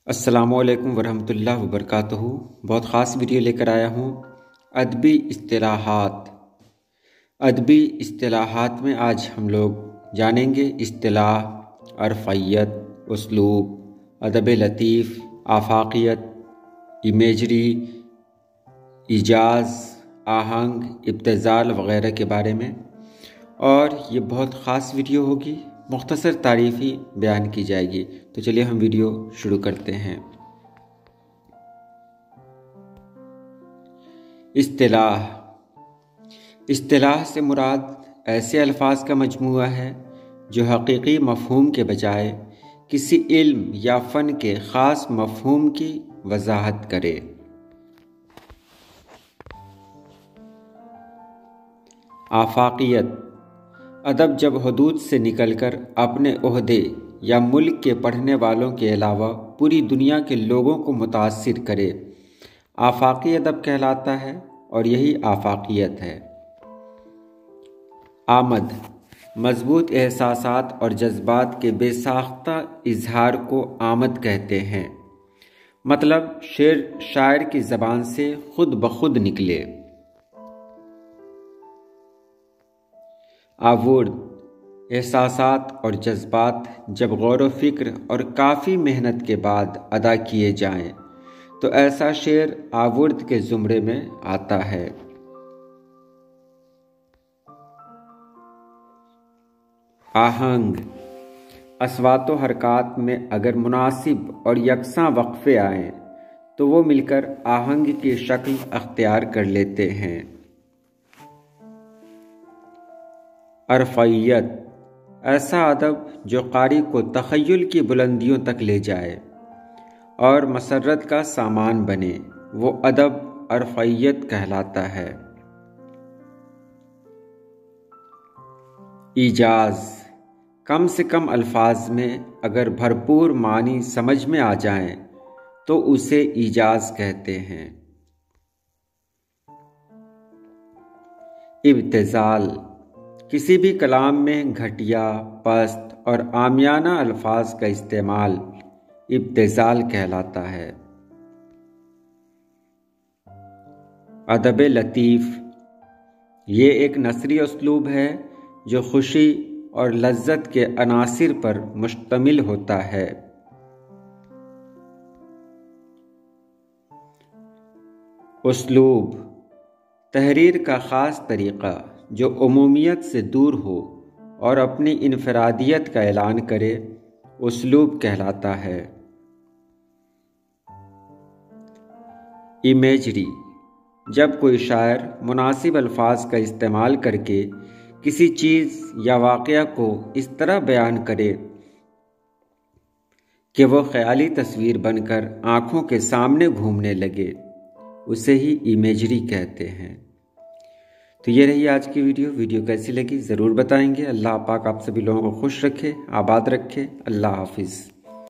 السلام علیکم ورحمۃ اللہ وبرکاتہ۔ بہت خاص ویڈیو لے کر آیا ہوں ادبی اصطلاحات۔ ادبی اصطلاحات میں آج ہم لوگ جانیں گے اصطلاح، عرفیت، اسلوب، ادب لطیف، آفاقیت، ایمیجری، ایجاز، آہنگ، ابتذال وغیرہ کے بارے میں، اور یہ بہت خاص ویڈیو ہوگی، مختصر تعریفی بیان کی جائے گی۔ تو چلیے ہم ویڈیو شروع کرتے ہیں۔ اصطلاح۔ اصطلاح سے مراد ایسے الفاظ کا مجموعہ ہے جو حقیقی مفہوم کے بجائے کسی علم یا فن کے خاص مفہوم کی وضاحت کرے۔ آفاقیت۔ ادب جب حدود سے نکل کر اپنے عہدے یا ملک کے پڑھنے والوں کے علاوہ پوری دنیا کے لوگوں کو متاثر کرے، آفاقی ادب کہلاتا ہے، اور یہی آفاقیت ہے۔ آمد۔ مضبوط احساسات اور جذبات کے بے ساختہ اظہار کو آمد کہتے ہیں، مطلب شعر شاعر کی زبان سے خود بخود نکلے۔ آورد۔ احساسات اور جذبات جب غور و فکر اور کافی محنت کے بعد ادا کیے جائیں تو ایسا شعر آورد کے زمرے میں آتا ہے۔ آہنگ۔ اصوات و حرکات میں اگر مناسب اور یکساں وقفے آئیں تو وہ مل کر آہنگ کی شکل اختیار کر لیتے ہیں۔ عرفیت۔ ایسا ادب جو قاری کو تخیل کی بلندیوں تک لے جائے اور مسرت کا سامان بنے، وہ ادب عرفیت کہلاتا ہے۔ ایجاز۔ کم سے کم الفاظ میں اگر بھرپور معنی سمجھ میں آ جائیں تو اسے ایجاز کہتے ہیں۔ ابتذال۔ کسی بھی کلام میں گھٹیا، پست اور عامیانہ الفاظ کا استعمال ابتذال کہلاتا ہے۔ ادب لطیف۔ یہ ایک نثری اسلوب ہے جو خوشی اور لذت کے عناصر پر مشتمل ہوتا ہے۔ اسلوب۔ تحریر کا خاص طریقہ جو عمومیت سے دور ہو اور اپنی انفرادیت کا اعلان کرے، اسلوب کہلاتا ہے۔ ایمیجری۔ جب کوئی شاعر مناسب الفاظ کا استعمال کر کے کسی چیز یا واقعہ کو اس طرح بیان کرے کہ وہ خیالی تصویر بن کر آنکھوں کے سامنے گھومنے لگے، اسے ہی ایمیجری کہتے ہیں۔ تو یہ رہی آج کی ویڈیو کیسی لگی ضرور بتائیں گے۔ اللہ پاک آپ سبھی لوگوں کو خوش رکھے، آباد رکھے۔ اللہ حافظ۔